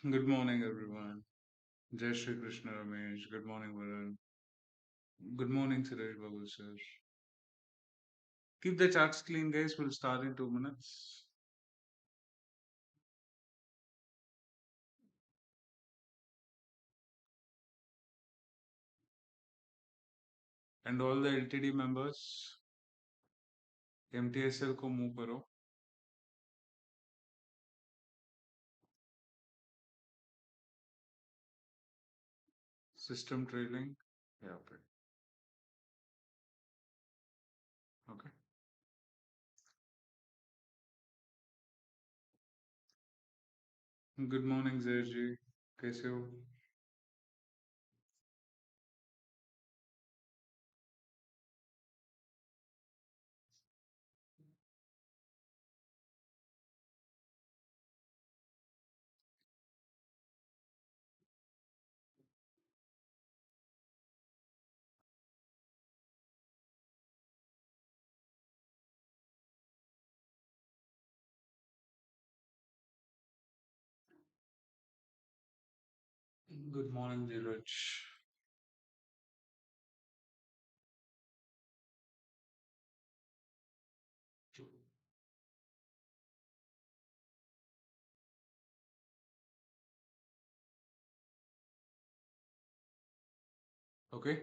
Good morning, everyone. Jai Shri Krishna Ramesh. Good morning, Varun. Good morning, Suresh Babu sir. Keep the charts clean, guys. We'll start in 2 minutes. And all the LTD members, MTSL को move करो. System trailing. Yeah, okay. Okay. Good morning, Zairji. कैसे हो? Good morning, Dheeraj. Okay.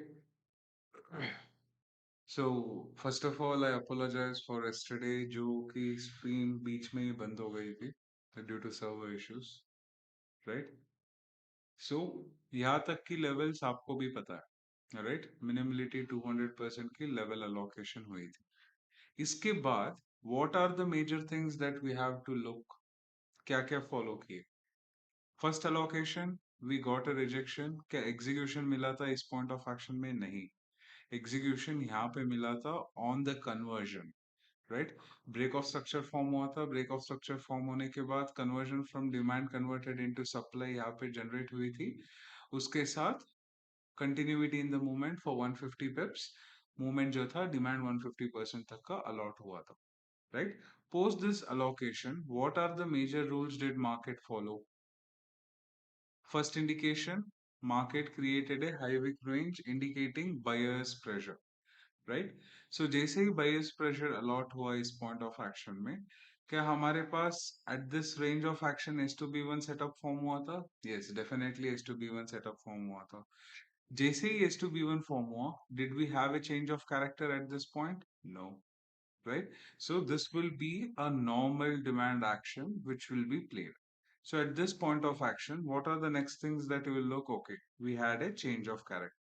So first of all, I apologize for yesterday जो कि stream बीच में ही बंद हो गई थी due to server issues, right? So यहाँ तक की levels आपको भी पता है, right? Minimality 200% की level allocation हुई थी. इसके बाद what are the major things that we have to look? क्या क्या follow किए? First allocation, we got a rejection. क्या execution मिला था इस point of action में? नहीं. Execution यहाँ पे मिला था on the conversion, right? Break of structure form हुआ था. Break of structure form होने के बाद conversion from demand converted into supply यहाँ पे generate हुई थी. उसके साथ continuity in the movement for 150 pips. Movement जो था demand 150% तक का allot हुआ था, right? Post this allocation, what are the major rules did market follow? First indication, market created a high wick range indicating buyer's pressure, right? So जैसे ही buyer's pressure allot हुआ इस point of action में, क्या हमारे पास at this range of action S2B1 setup form हुआ था? Yes, definitely S2B1 setup form हुआ था. जैसे ही S2B1 form हुआ, did we have a change of character at this point? No, right? So this will be a normal demand action which will be played. So at this point of action, what are the next things that you will look? Okay, we had a change of character.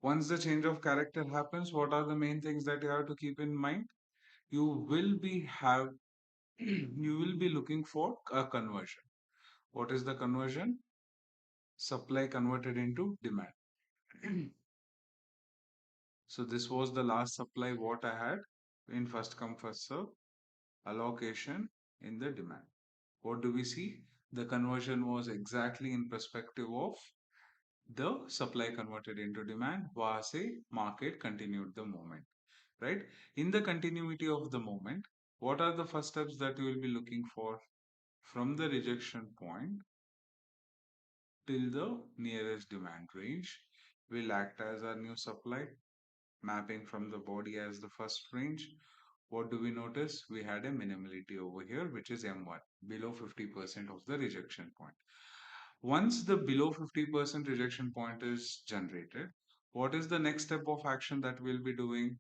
Once the change of character happens, what are the main things that you have to keep in mind? You will be have you will be looking for a conversion. What is the conversion? Supply converted into demand. So this was the last supply what I had in first come first serve allocation in the demand. What do we see? The conversion was exactly in perspective of the supply converted into demand, वहां से market continued the movement, right? In the continuity of the movement, what are the first steps that you will be looking for? From the rejection point till the nearest demand range will act as our new supply, mapping from the body as the first range. What do we notice? We had a minimality over here, which is M1, below 50% of the rejection point. Once the below 50% rejection point is generated, what is the next step of action that we'll be doing?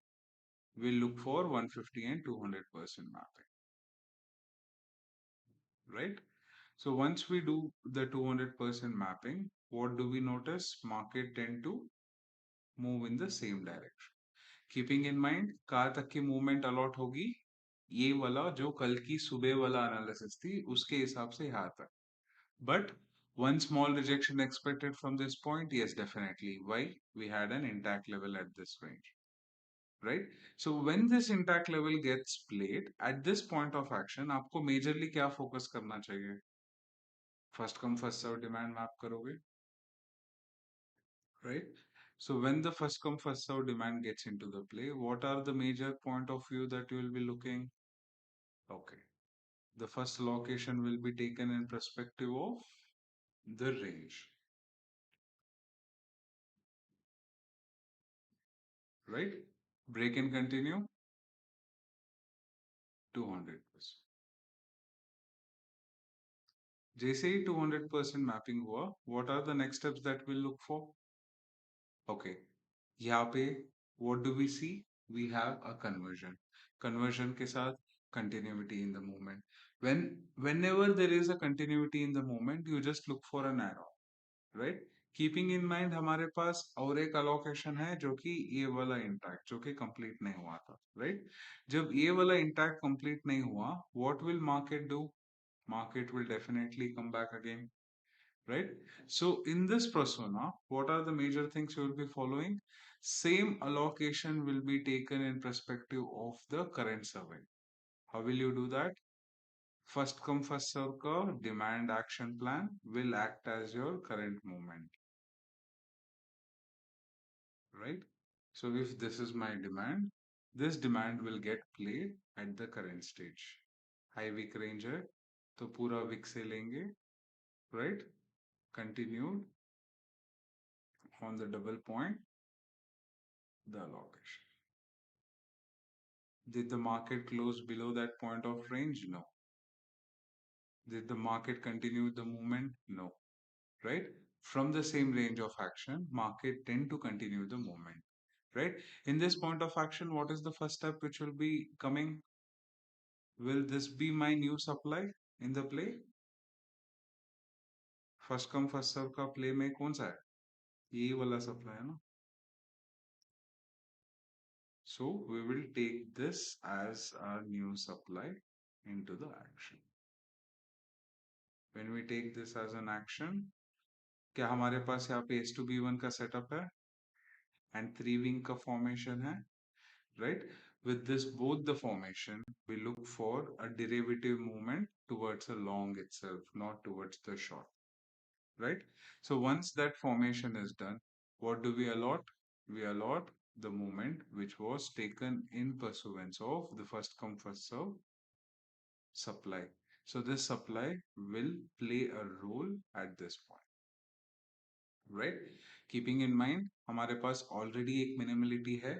We'll look for 150 and 200% mapping, right? So once we do the 200% mapping, what do we notice? Market tend to move in the same direction. Keeping in mind, कहाँ तक की movement allot होगी? ये वाला जो कल की सुबह वाला analysis थी, उसके हिसाब से यहाँ तक. But one small rejection expected from this point? Yes, definitely. Why? We had an intact level at this range, right? So when this intact level gets played, at this point of action, आपको majorly क्या focus करना चाहिए? First come first serve demand map करोगे, right? So when the first come first serve demand gets into the play, what are the major point of view that you will be looking? Okay, the first location will be taken in perspective of the range, right? Break and continue 200%. जैसे ही 200% mapping हुआ, what are the next steps that we'll look for? Okay, यहाँ पे what do we see? We have a conversion. Conversion के साथ continuity in the movement. Whenever there is a continuity in the movement, you just look for an arrow, right? Keeping in mind हमारे पास और एक allocation है जो कि ये वाला intact जो कि complete नहीं हुआ था, right? जब ये वाला intact complete नहीं हुआ, what will market do? Market will definitely come back again, right? So in this persona, what are the major things you will be following? Same allocation will be taken in perspective of the current survey. How will you do that? First come first serve का demand action plan will act as your current movement, right? So if this is my demand, this demand will get played at the current stage. High wick range है, तो पूरा wick से लेंगे, right? Continued on the double point, the allocation. Did the market close below that point of range? No. Did the market continue the movement? No. Right? From the same range of action, market tend to continue the movement. Right? In this point of action, what is the first step which will be coming? Will this be my new supply in the play? First come first serve का play में कौन सा है? यही वाला supply है ना? So we will take this as our new supply into the action. When we take this as an action, क्या हमारे पास यहाँ पे S2B1 का सेटअप है एंड 3 विंग का फॉर्मेशन है, right? With this both the formation, we look for a derivative movement towards a long itself, not towards the short, right? So once that formation is done, what do we allot? We allot the movement which was taken in pursuance of the first come first serve supply. So this supply will play a role at this point, right? Keeping in mind, हमारे पास already एक minimality है.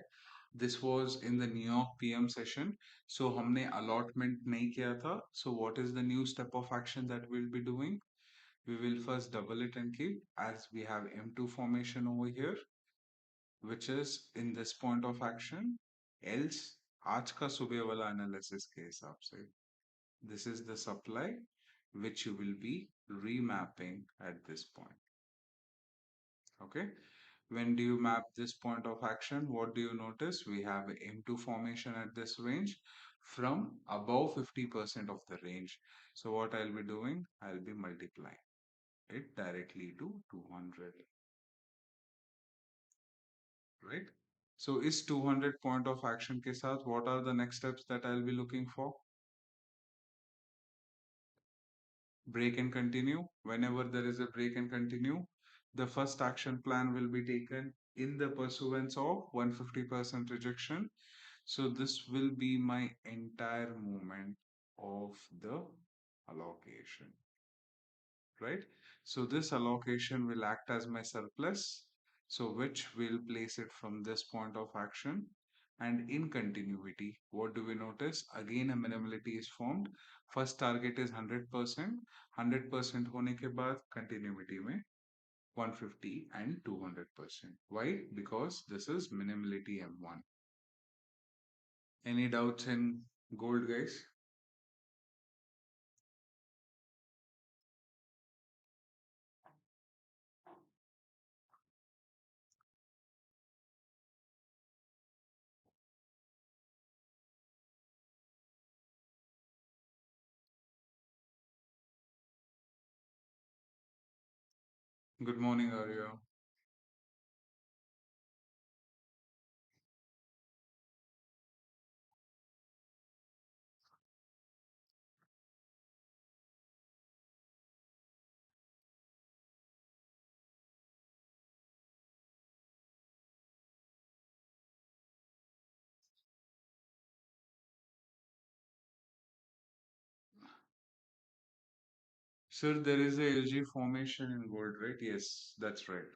This was in the New York PM session, so हमने allotment नहीं किया था. So what is the new step of action that we'll be doing? We will first double it and keep, as we have M2 formation over here, which is in this point of action. Else आज का सुबह वाला analysis के हिसाब से, this is the supply which you will be remapping at this point. Okay. When do you map this point of action? What do you notice? We have M2 formation at this range from above 50% of the range. So what I'll be doing? I'll be multiplying it directly to 200, right? So is 200 point of action के साथ, what are the next steps that I'll be looking for? Break and continue. Whenever there is a break and continue, the first action plan will be taken in the pursuance of 150% rejection. So this will be my entire movement of the allocation, right? So this allocation will act as my surplus, so which will place it from this point of action. And in continuity, what do we notice? Again, a minimality is formed. First target is 100%. 100% होने के बाद continuity में 150 and 200%. Why? Because this is minimality M1. Any doubts in gold, guys? Good morning, Arya. Sir, there is a LG formation in gold, right? Yes, that's right.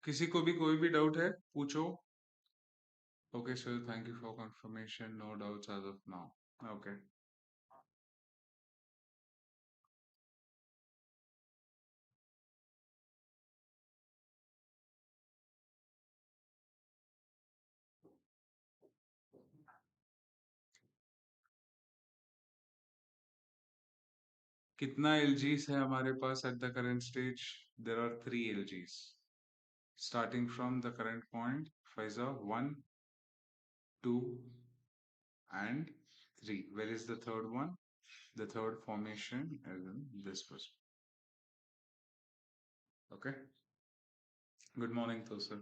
किसी को भी कोई भी doubt है पूछो. Okay, sir, thank you for confirmation. No doubts as of now. Okay. कितना LGs है हमारे पास at the current stage? There are 3 LGs. Starting from the current point, Faiza, 1, 2, and 3. Where is the third one? The third formation is in this person. Okay. Good morning, Tosar.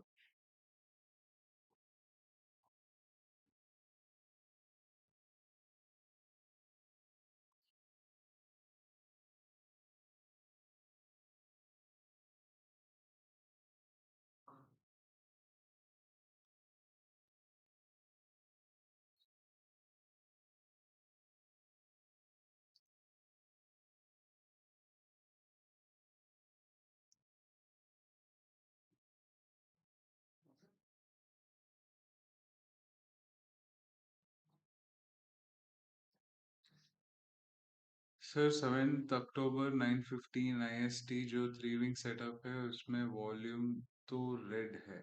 Sir 7 October 9:15 IST जो 3 wing setup है उसमें volume तो red है,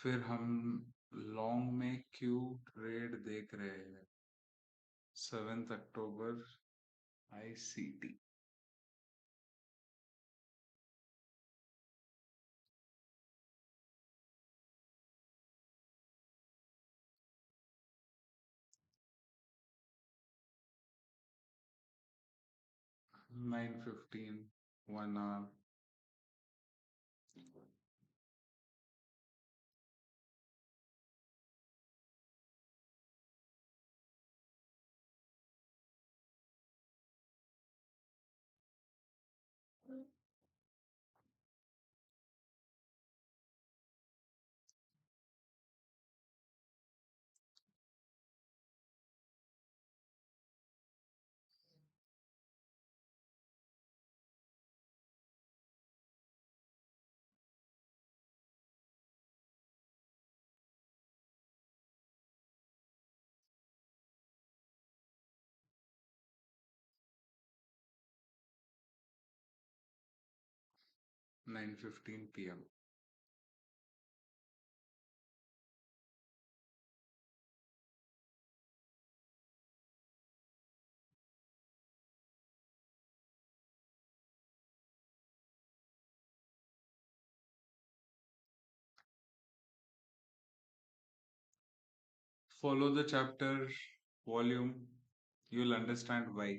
फिर हम long में Q trade देख रहे हैं 7 अक्टूबर ICT. 9:15 1 hour. PM. follow the chapter volume, you'll understand why.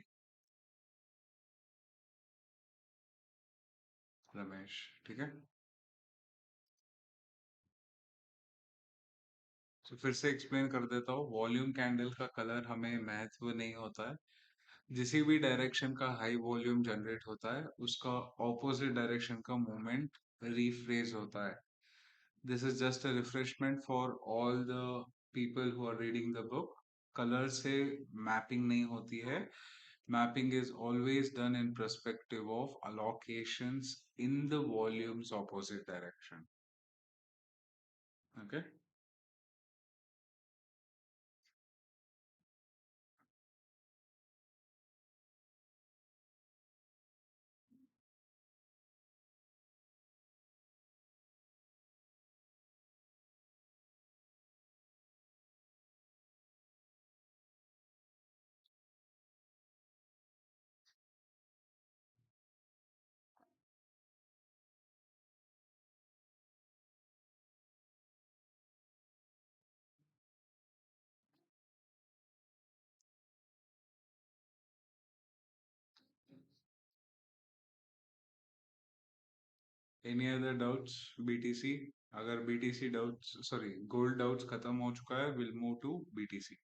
Ramesh, ठीक है? तो फिर से एक्सप्लेन कर देता हूँ। वॉल्यूम कैंडल का कलर हमें महत्व नहीं होता है। जिसी भी डायरेक्शन का हाई वॉल्यूम जनरेट होता है उसका ऑपोजिट डायरेक्शन का मूवमेंट रीफ्रेज होता है। This is just a refreshment for all the people who are reading the book. Colour से मैपिंग नहीं होती है। Mapping is always done in perspective of allocations in the volume's opposite direction. Okay. Any other doubts? BTC? अगर BTC doubts, sorry, gold doubts खत्म हो चुका है, we'll move to BTC.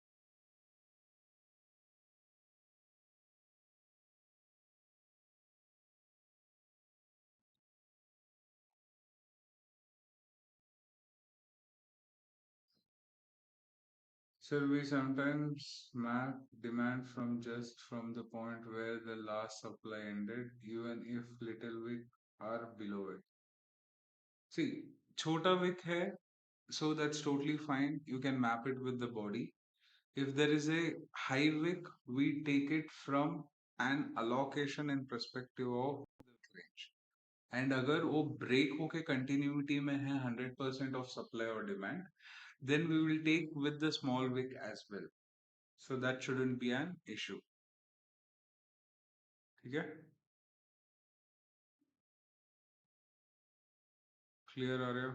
Sir, we sometimes map demand from just from the point where the last supply ended, even if little wick are below it. See, chota wick hai, so that's totally fine. You can map it with the body. If there is a high wick, we take it from an allocation in perspective of the range. And अगर वो break होके continuity में है 100% of supply or demand, then we will take with the small wick as well. So that shouldn't be an issue. ठीक है? Clear आ रहा है?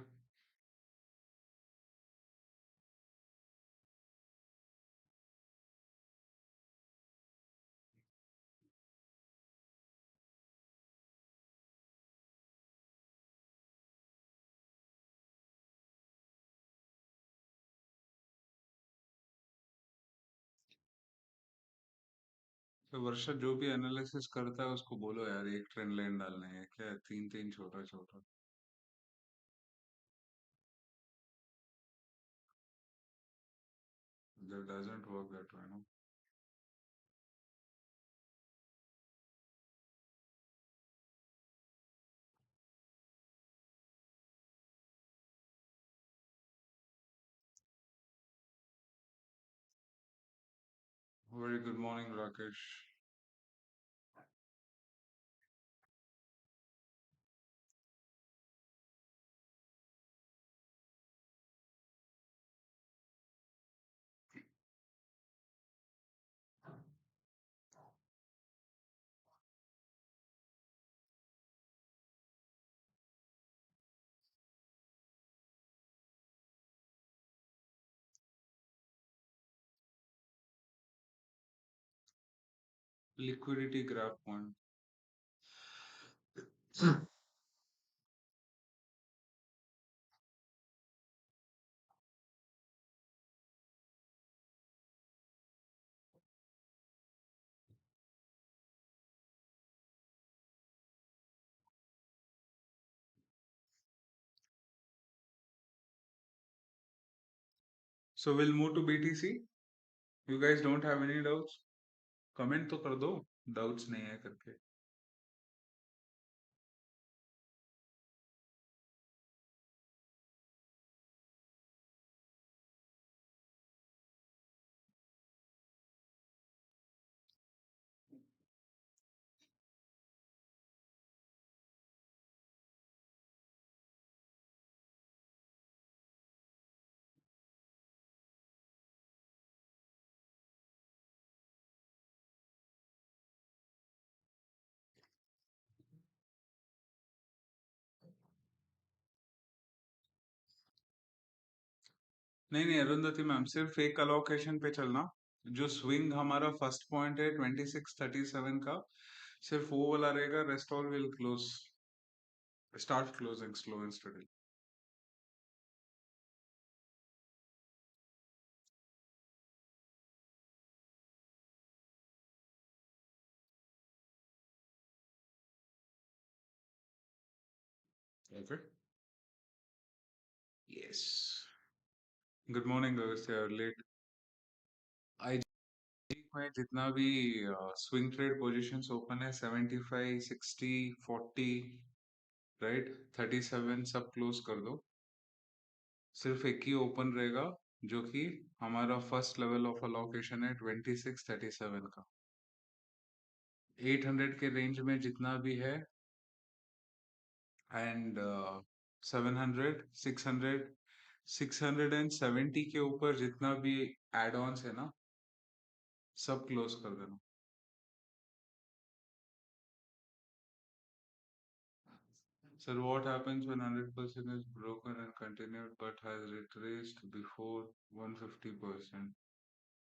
तो वर्षा जो भी एनालिसिस करता है उसको बोलो यार एक ट्रेंड लाइन डालने है क्या, तीन तीन छोटा छोटा. That doesn't work that way, no? Very good morning, Rakesh. Liquidity graph point. So we'll move to BTC. You guys don't have any doubts? Comment तो कर दो, doubts नहीं है करके. नहीं नहीं अरुंधति मैम, सिर्फ एक अलोकेशन पे चलना। जो स्विंग हमारा फर्स्ट पॉइंट है 2637 का, सिर्फ वो वाला रहेगा, rest all will close, start closing slow and study. Okay, yes. Good morning Agastya, late. आई में जितना भी स्विंग ट्रेड पोजीशंस ओपन है, 75, 60, 40, राइट, 37 सब क्लोज कर दो। सिर्फ एक ही ओपन रहेगा, जो कि हमारा फर्स्ट लेवल ऑफ अलोकेशन है 2637 का। 800 के रेंज में जितना भी है, एंड 700, 600, 670 के ऊपर जितना भी एड ऑन्स है ना, सब क्लोज कर देना। Sir, what happens when 100% is broken and continued but has retraced before 150%?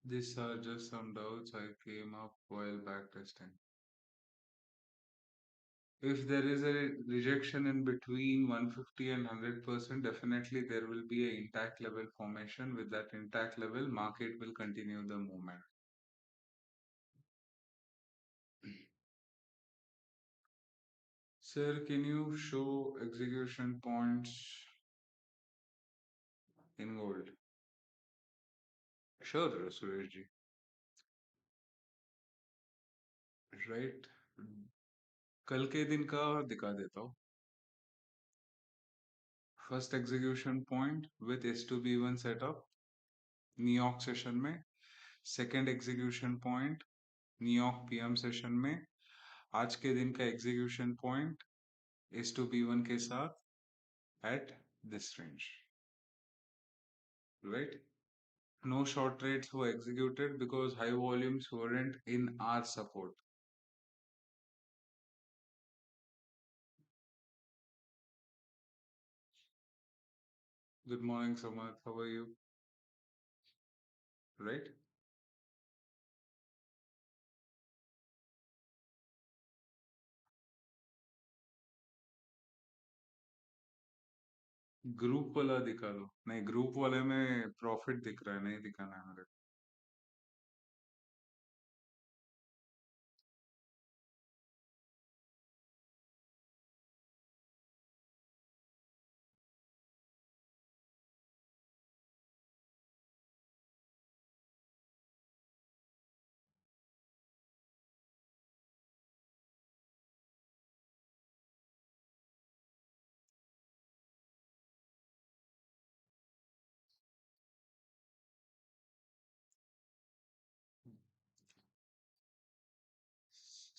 These are just some doubts I came up while backtesting. If there is a rejection in between 150 and 100%, definitely there will be an intact level formation. With that intact level, market will continue the movement. Sir, can you show execution points in gold? Sure, Suresh ji. Right. कल के दिन का दिखा देता हूँ। First execution point with S2B1 setup New York session में, second execution point New York PM session में, आज के दिन का एग्जीक्यूशन पॉइंट S2B1 के साथ at this range, right. No short trades were executed because high volumes weren't in our support. Good morning, Samarth. How are you? Right? Group वाला दिखा दो। नहीं, ग्रुप वाले में प्रॉफिट दिख रहा है, नहीं दिखाना है मेरे को।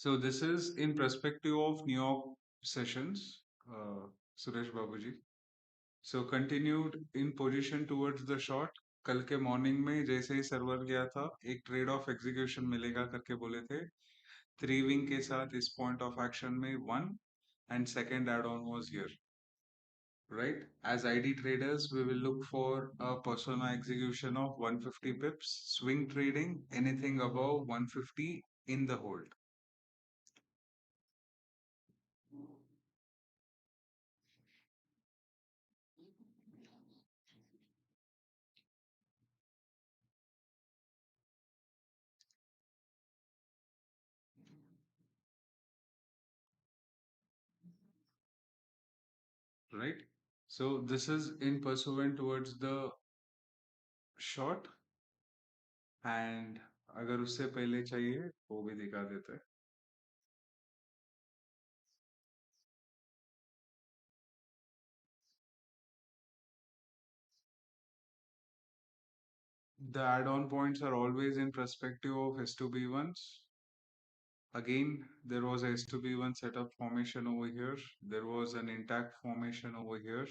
So this is in perspective of New York sessions, Suresh Babuji. So continued in position towards the short. कल के मॉर्निंग में जैसे ही सर्वर गया था, एक ट्रेड ऑफ एग्जीक्यूशन मिलेगा करके बोले थे। थ्री विंग के साथ इस पॉइंट ऑफ एक्शन में one and second add on was here, right? As ID traders, we will look for a persona execution of 150 pips, swing trading, anything above 150 in the hold, right? So this is in pursuant towards the short, and अगर उससे पहले चाहिए वो भी दिखा देते हैं। The add-on points are always in perspective of S2B1s. Again, there was a S2B1 setup formation over here. There was an intact formation over here.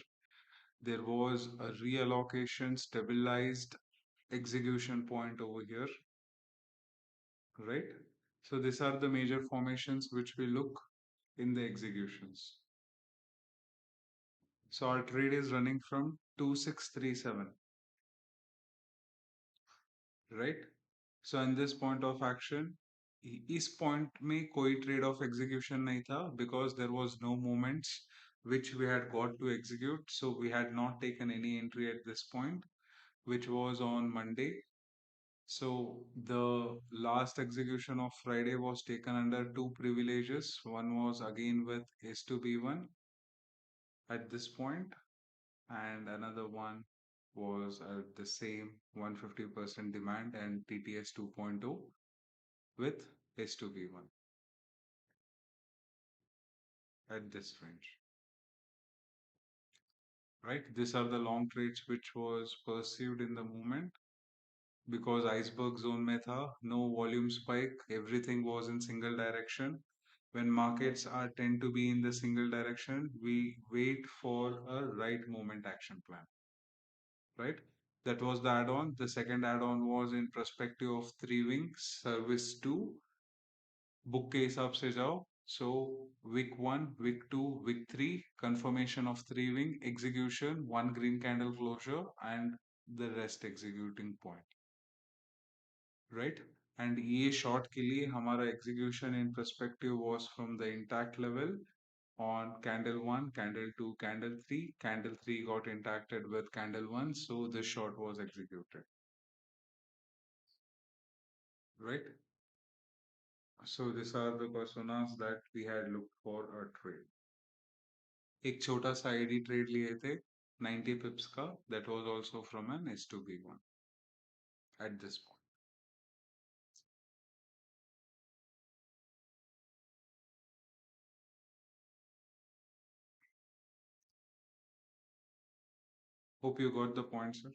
There was a reallocation stabilized execution point over here, right? So these are the major formations which we look in the executions. So our trade is running from 2637. right? So in this point of action, इस point में कोई trade of execution नहीं था because there was no moments which we had got to execute. So we had not taken any entry at this point, which was on Monday. So the last execution of Friday was taken under two privileges. One was again with S2B1 at this point, and another one was at the same 150% demand and TTS 2.0 with S2B1 at this range. Right? These are the long trades which was perceived in the moment because iceberg zone mein tha, no volume spike, everything was in single direction. When markets are tend to be in the single direction, we wait for a right moment action plan. Right? That was the add-on. The second add-on was in perspective of three wings, service two, book के हिसाब से जाओ. So week 1, week 2, week 3, confirmation of three wing execution, one green candle closure, and the rest executing point, right? And ये short के लिए हमारा execution in perspective was from the intact level on candle 1, candle 2, candle 3. Candle 3 got interacted with candle 1, so this short was executed, right? So these are the personas that we had looked for a trade. एक छोटा सा ID trade लिए थे 90 pips का, that was also from an S2B1 at this point. Hope you got the point sir.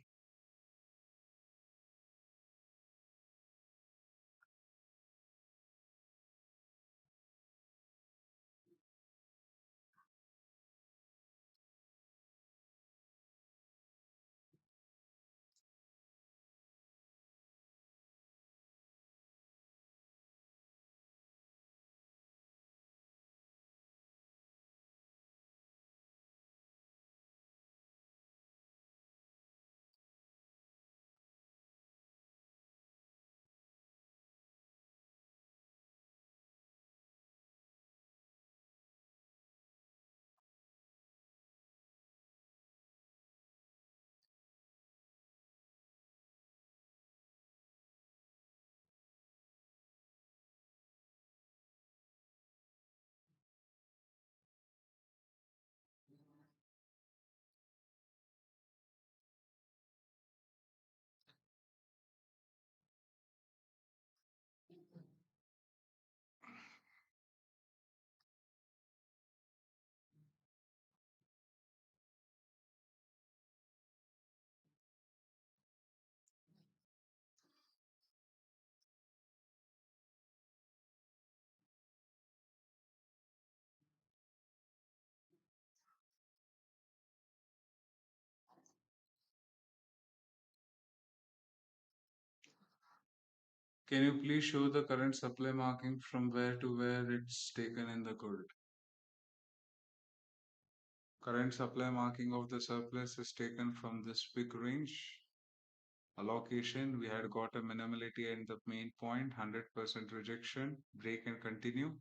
Can you please show the current supply marking from where to where it's taken in the gold? Current supply marking of the surplus is taken from this big range allocation. We had got a minimality in the main point, 100% rejection, break and continue.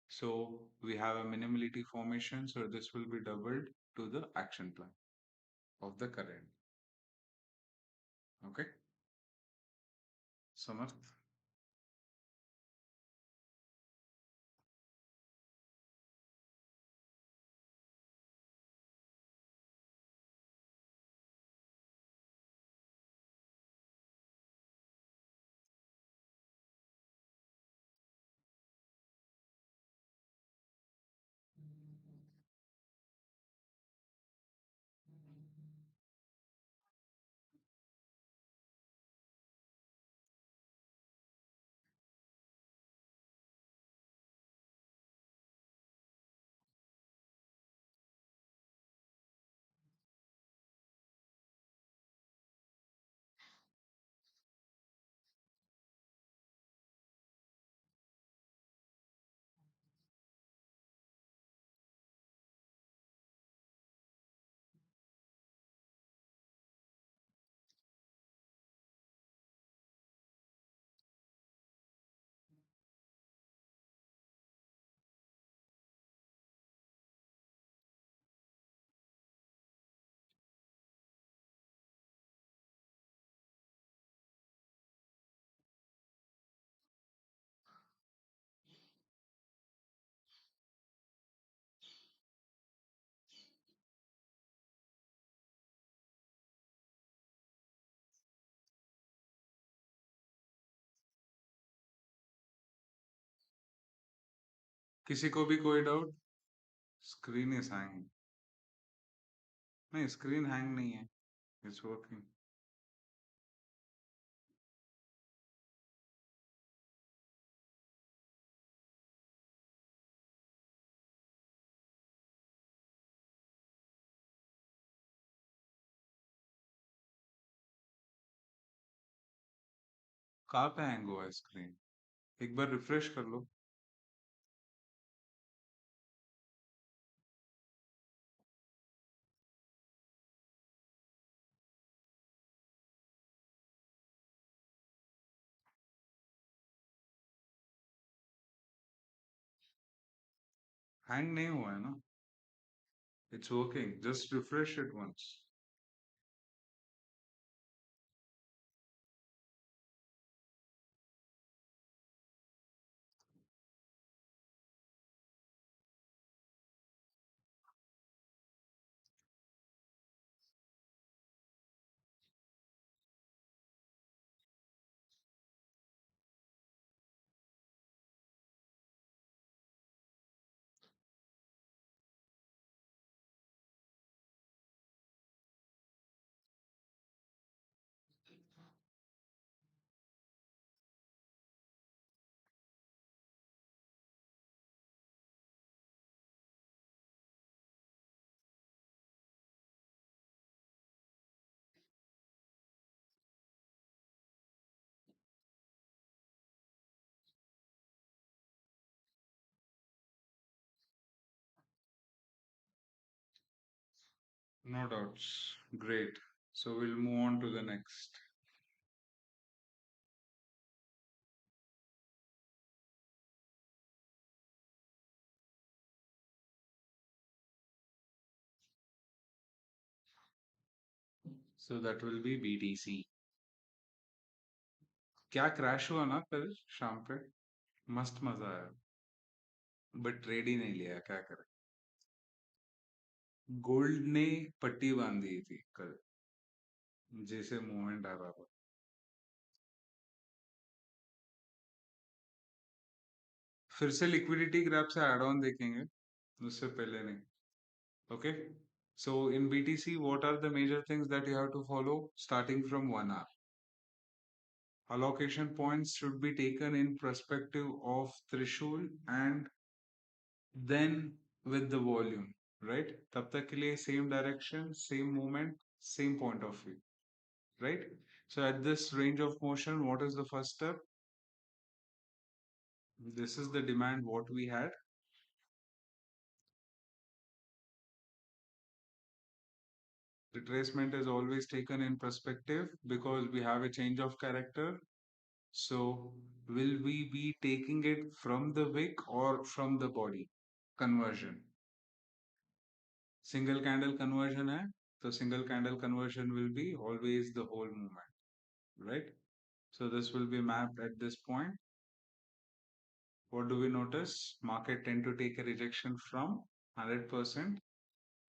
So we have a minimality formation, so this will be doubled to the action plan of the current. Okay, Samarth. किसी को भी कोई doubt? Screen is hang. नहीं, screen hang नहीं है, it's working. कहाँ पे hang हुआ है स्क्रीन? एक बार रिफ्रेश कर लो। हैंग नहीं हुआ है ना? It's working, just refresh it once. No doubts. Great. So we'll move on to the next. So that will be BTC. क्या क्रैश हुआ ना कल शाम पे? मस्त मजा आया, बट ट्रेड ही नहीं लिया, क्या करें। गोल्ड ने पट्टी बांध दी थी कल, जैसे मूवमेंट आ रहा था। फिर से लिक्विडिटी ग्रैप से एड ऑन देखेंगे, उससे पहले नहीं। Okay, so in BTC what are the major things that you have to follow starting from 1 hour? Allocation points should be taken in perspective of threshold and then with the volume, right? तब तक के लिए same direction, same movement, same point of view, right? So at this range of motion, what is the first step? This is the demand what we had. Retracement is always taken in perspective because we have a change of character. So will we be taking it from the wick or from the body? Conversion. Single candle conversion है, so single candle conversion will be always the whole movement, right? So this will be mapped at this point. What do we notice? Market tend to take a rejection from 100%.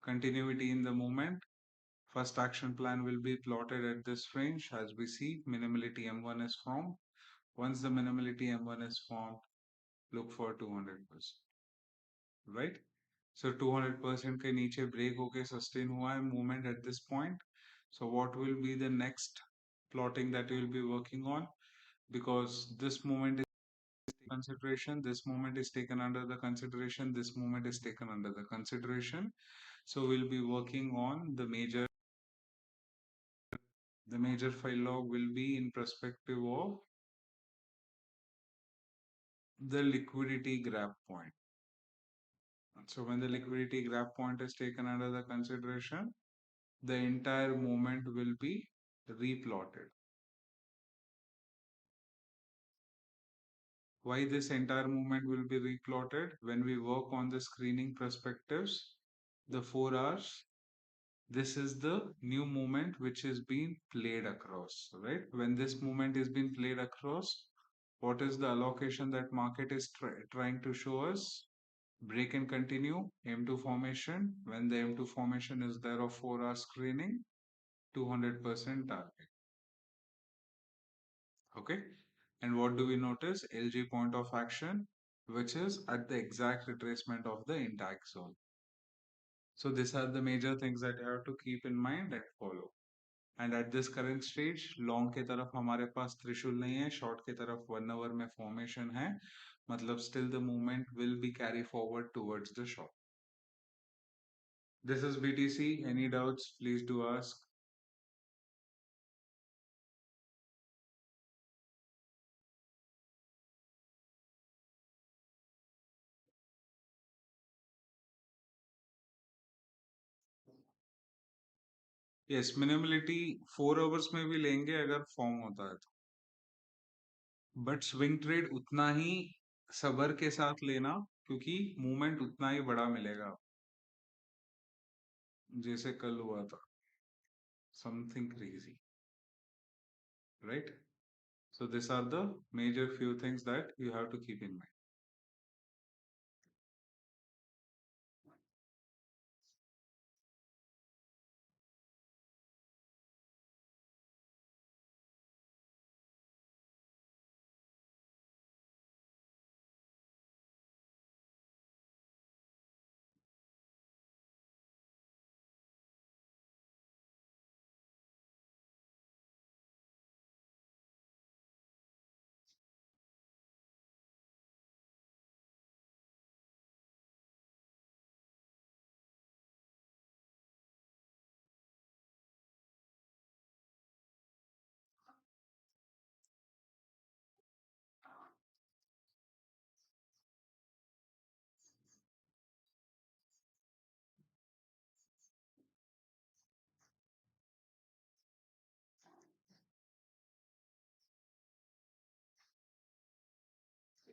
Continuity in the movement. First action plan will be plotted at this range. As we see, minimality M1 is formed. Once the minimality M1 is formed, look for 200%, right? So 200% के नीचे break होके sustain हुआ है movement at this point. So what will be the next plotting that you will be working on? Because this movement is consideration, this moment is taken under the consideration, this moment is taken under the consideration. So we'll be working on the major file log will be in perspective of the liquidity grab point. So when the liquidity grab point is taken under the consideration, the entire movement will be replotted. Why this entire movement will be replotted? When we work on the screening perspectives, the 4 hours, this is the new movement which is being played across, right? When this movement is being played across, what is the allocation that market is trying to show us? Break and continue, M2 formation. When the M2 formation is there of 4 hour screening, 200% target. Okay. And what do we notice? LG point of action. which is at the exact retracement of the intact zone. So these are the major things that you have to keep in mind and follow. And at this current stage long की तरफ हमारे पास त्रिशूल नहीं है, short की तरफ 1 our में formation है, मतलब still the movement will be carry forward towards the short. This is BTC. Any doubts please do ask. Yes, minimality 4 hours में भी लेंगे अगर फॉर्म होता है तो, बट स्विंग ट्रेड उतना ही सबर के साथ लेना, क्योंकि मूवमेंट उतना ही बड़ा मिलेगा जैसे कल हुआ था, something crazy, right? So these are the major few things that you have to keep in mind.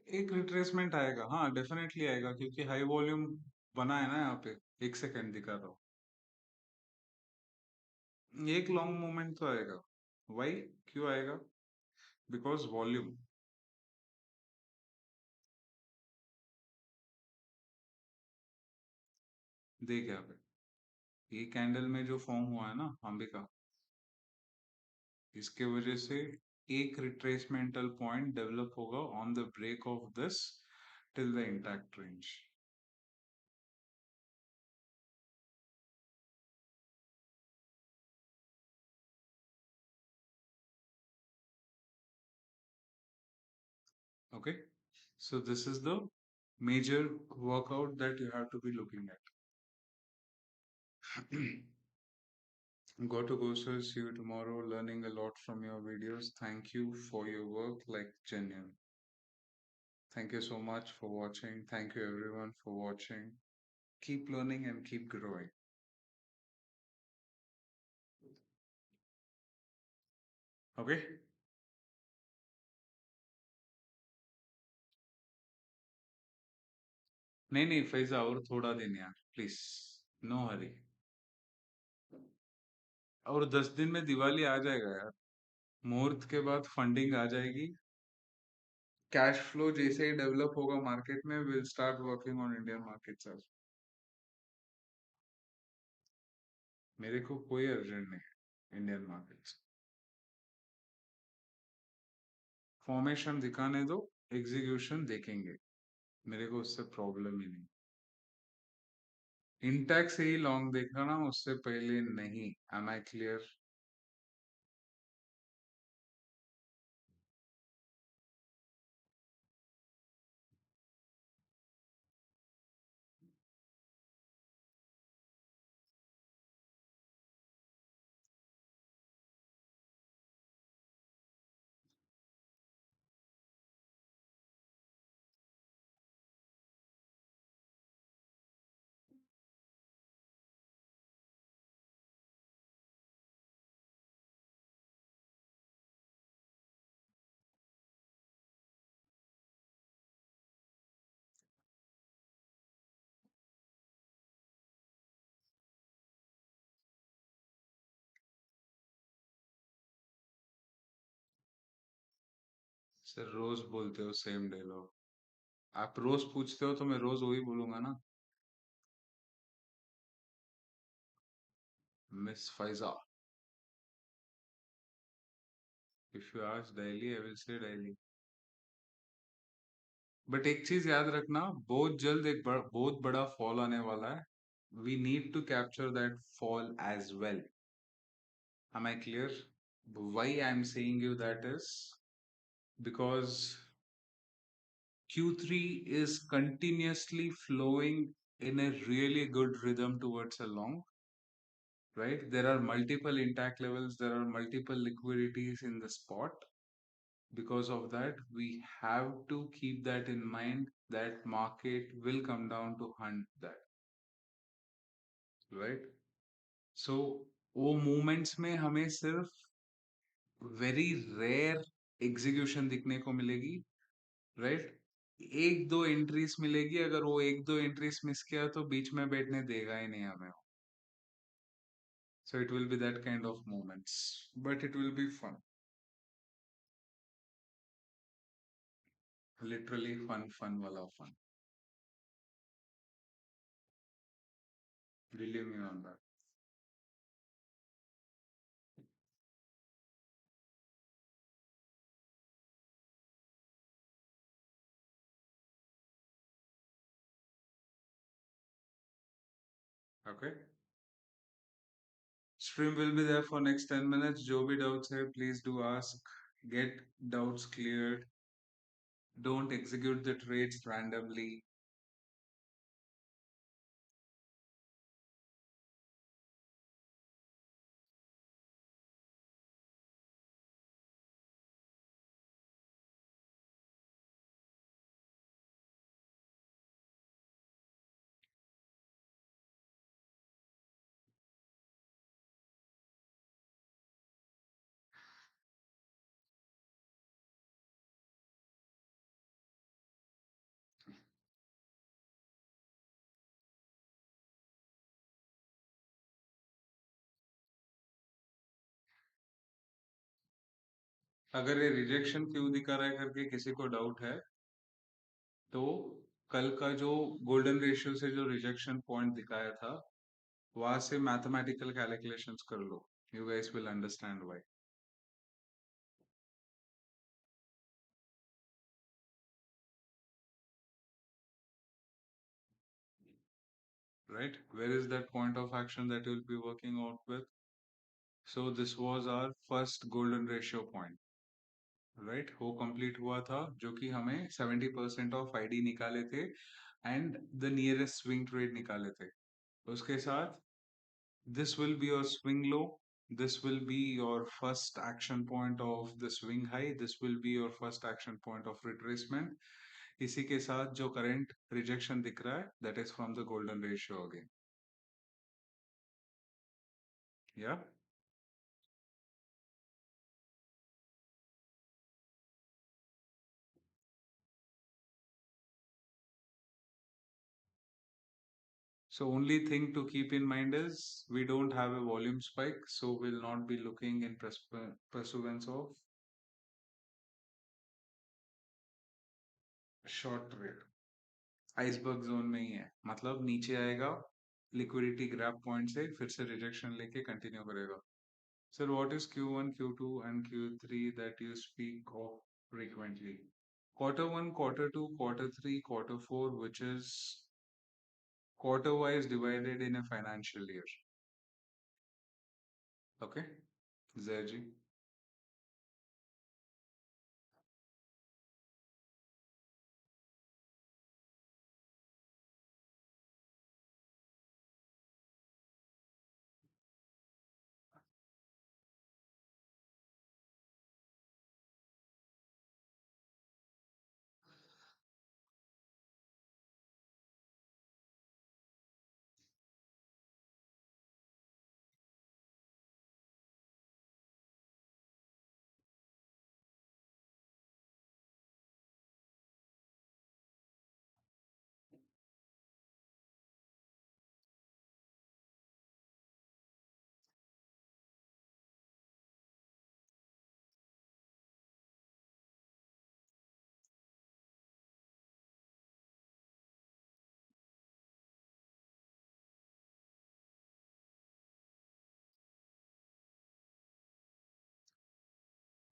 एक रिट्रेसमेंट आएगा, हाँ डेफिनेटली आएगा, क्योंकि हाई वॉल्यूम बना है ना यहाँ पे. एक सेकेंड दिखा रहा हूँ, एक लॉन्ग मूवमेंट तो आएगा. वाई, क्यों आएगा? Because volume. देख यहाँ पे, ये कैंडल में जो फॉर्म हुआ है ना अंबिका, इसके वजह से एक रिट्रेसमेंटल पॉइंट डेवलप होगा on the break of this till the intact range. Okay, so this is the major workout that you have to be looking at. Got to go, sir. See you tomorrow. Learning a lot from your videos. Thank you for your work, like genuine. Thank you so much for watching. Thank you everyone for watching. Keep learning and keep growing. Okay? नहीं नहीं फैजा, और थोड़ा दिन यार, please. No हरी. और 10 दिन में दिवाली आ जाएगा यार. मुहूर्त के बाद फंडिंग आ जाएगी. कैश फ्लो जैसे ही डेवलप होगा मार्केट में, will start working on Indian market. मेरे को कोई अर्जेंट नहीं है इंडियन मार्केट्स. फॉर्मेशन दिखाने दो, एग्जीक्यूशन देखेंगे, मेरे को उससे प्रॉब्लम ही नहीं. इंटेक्स से ही लॉन्ग देखा ना, उससे पहले नहीं. Am I clear? सर रोज बोलते हो सेम डायलॉग. आप रोज पूछते हो तो मैं रोज वही बोलूंगा ना. Miss Faiza, if you ask daily I will say daily. But एक चीज याद रखना, बहुत जल्द एक बहुत बड़ा फॉल आने वाला है. We need to capture that fall as well. Am I clear? Why I'm saying you that is because Q3 is continuously flowing in a really good rhythm towards a long, right? There are multiple intact levels, there are multiple liquidities in the spot. Because of that, we have to keep that in mind that market will come down to hunt that, right? So वो movements में हमें सिर्फ very rare execution दिखने को मिलेगी, right? एक दो entries मिलेगी, अगर वो एक दो एंट्रीज मिस किया तो बीच में बैठने देगा ही नहीं हमें. So it will be that kind of moments, but it will be fun. Literally fun, fun wala fun. Believe me on that. Okay. Stream will be there for next 10 minutes. जो भी doubts है, please do ask. Get doubts cleared. Don't execute the trades randomly. अगर ये rejection क्यों दिखा रहा है करके किसी को डाउट है, तो कल का जो गोल्डन रेशियो से जो रिजेक्शन पॉइंट दिखाया था, वहां से मैथमेटिकल कैलकुलेशंस कर लो. You guys will understand why. Right, where is that point of action that you'll be working out with? So this was our first golden ratio point, right? वो complete हुआ था, जो कि हमें 70% ऑफ आईडी निकाले थे and the nearest swing trade निकाले थे. उसके साथ this will be your swing low, this will be your first action point of the swing high, this will be your first action point of retracement. इसी के साथ जो current rejection दिख रहा है, that is from the golden ratio again. Yeah. So only thing to keep in mind is we don't have a volume spike, so we'll not be looking in pursuance of short trade. Iceberg zone में ही है, मतलब नीचे आएगा liquidity grab point से, फिर से rejection लेके continue करेगा. Sir what is Q1, Q2 and Q3 that you speak of frequently? Quarter 1, quarter 2, quarter 3, quarter 4, which is quarter wise divided in a financial year. Okay, Zaji.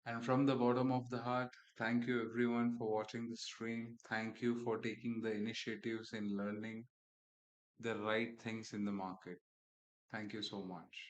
And from the bottom of the heart, thank you everyone for watching the stream. Thank you for taking the initiatives in learning the right things in the market. Thank you so much.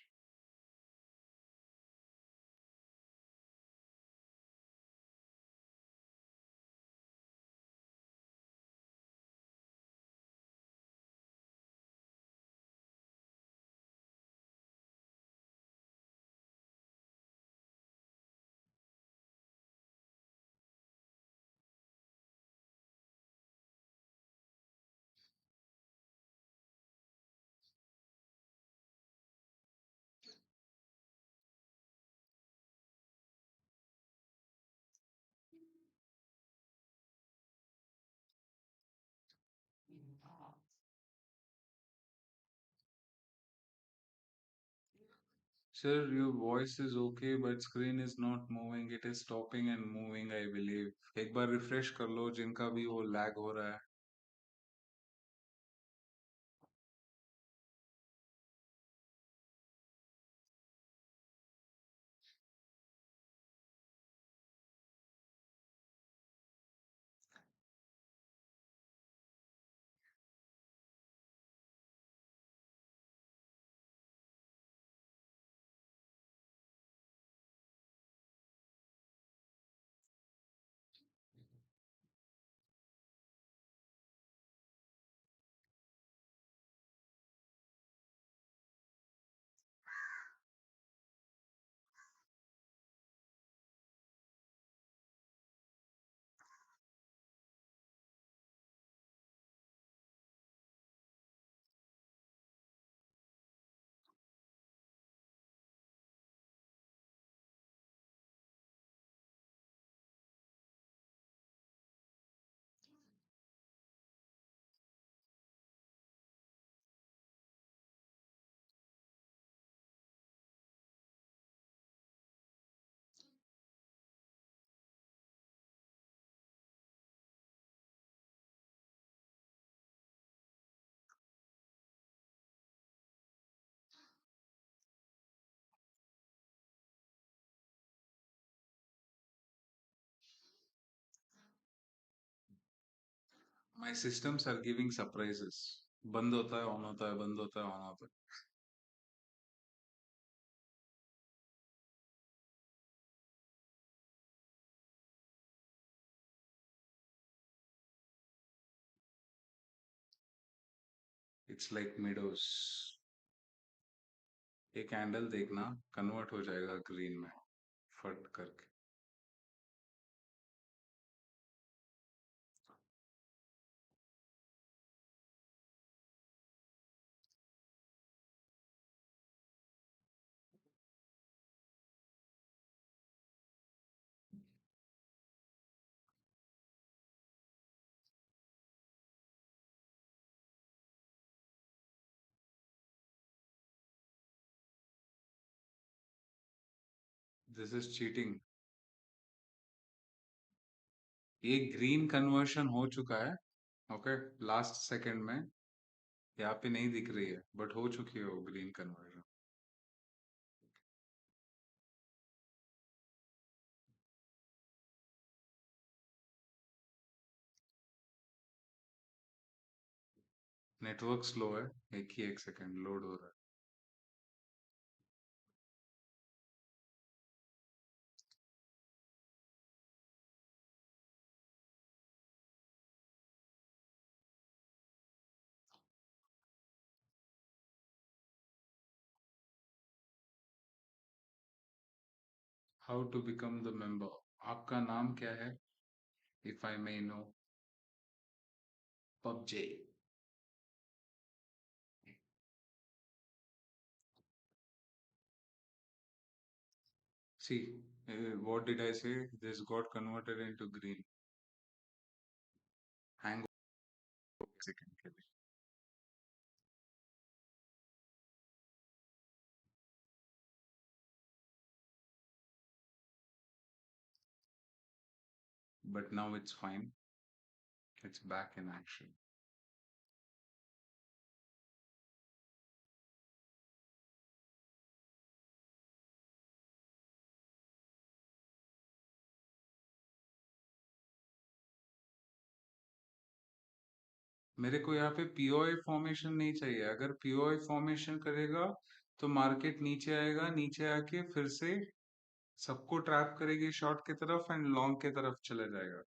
Sir, your voice is okay, but screen is not moving. It is stopping and moving, I believe. एक बार refresh कर लो जिनका भी वो lag हो रहा है. My systems are giving surprises. बंद होता है, on होता है, बंद होता है, on होता है. It's like meadows. ये कैंडल देखना कन्वर्ट हो जाएगा ग्रीन में फट करके. This is cheating. ये ग्रीन कन्वर्शन हो चुका है. ओके, लास्ट सेकंड में. यहाँ पे नहीं दिख रही है बट हो चुकी है वो ग्रीन कन्वर्जन. नेटवर्क स्लो है. एक ही एक सेकंड लोड हो रहा है. How to become the member. आपका नाम क्या है, if I may know. PUBG. See, what did I say? This got converted into green. Hang on a second के लिए. But now it's fine. It's back in action. मेरे को यहाँ पे पीओआई फॉर्मेशन नहीं चाहिए। अगर पीओआई फॉर्मेशन करेगा तो मार्केट नीचे आएगा, नीचे आके फिर से सबको ट्रैप करेगी शॉर्ट की तरफ एंड लॉन्ग की तरफ चला जाएगा।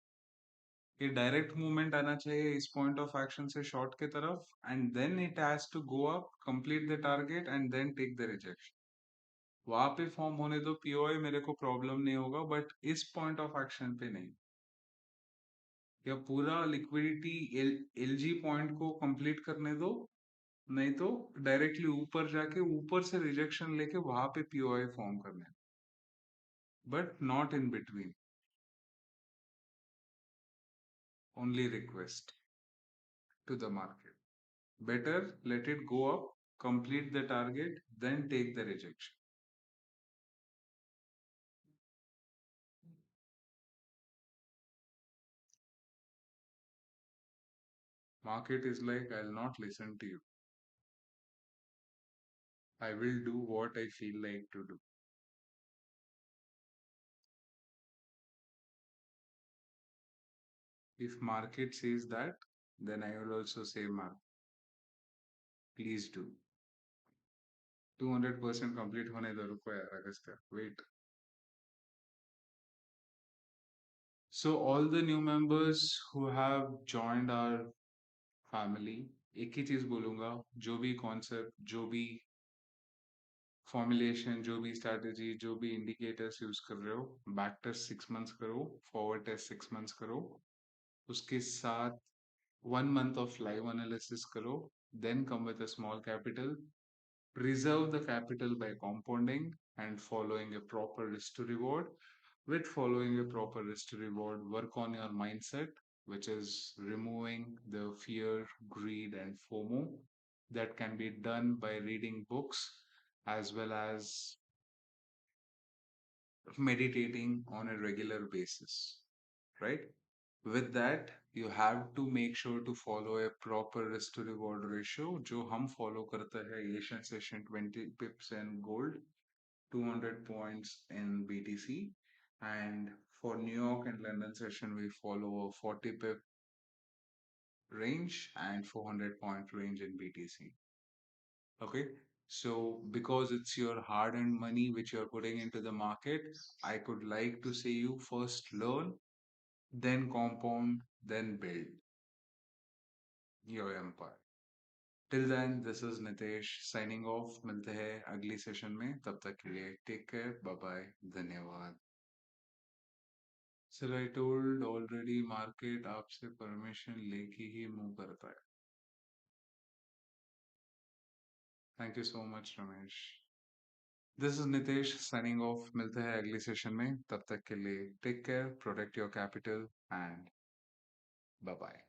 ये डायरेक्ट मूवमेंट आना चाहिए इस पॉइंट ऑफ एक्शन से शॉर्ट की तरफ, and then it has to go up, complete the target and then take the rejection. वहां पे फॉर्म होने दो पीओआई, मेरे को प्रॉब्लम नहीं होगा, बट इस पॉइंट ऑफ एक्शन पे नहीं। या पूरा लिक्विडिटी एलजी पॉइंट को कंप्लीट करने दो, नहीं तो डायरेक्टली ऊपर जाके ऊपर से रिजेक्शन लेके वहां पे पीओआई फॉर्म करना है, but not in between. Only request to the market, better let it go up, complete the target, then take the rejection. Market is like, I'll not listen to you. I will do what I feel like to do. If market says that, then I will also say, Mark, please do. 200% complete होने दो, रुको यार अगस्त, wait. So all the new members who have joined our family, एक ही चीज बोलूंगा, जो भी concept, जो भी फॉर्मुलेशन, जो भी स्ट्रैटेजी, जो भी इंडिकेटर्स यूज कर रहे हो, बैक टेस्ट 6 मंथ्स करो, फॉरवर्ड टेस्ट 6 मंथ्स करो, उसके साथ 1 मंथ ऑफ लाइव एनालिसिस करो, then come with a small capital, preserve the capital by compounding and following a proper risk to reward. With following a proper risk to reward, work on your mindset, which is removing the fear, greed, and FOMO. That can be done by reading books as well as meditating on a regular basis, right? With that, you have to make sure to follow a proper risk to reward ratio, जो हम follow करते हैं Asian session 20 pips and gold, 200 points in BTC, and for New York and London session we follow a 40 pip range and 400 point range in BTC. Okay, so because it's your hard-earned money which you're putting into the market, I could like to say you first learn, then compound, then build your empire. Till then, this is Nitesh signing off. मिलते हैं अगली session में, तब तक के लिए take care, bye bye, धन्यवाद. Sir I told already, market आपसे परमिशन लेके ही मूव करता है. Thank you so much Ramesh. This is Nitesh signing off. मिलते हैं अगली सेशन में, तब तक के लिए take care, protect your capital and bye bye.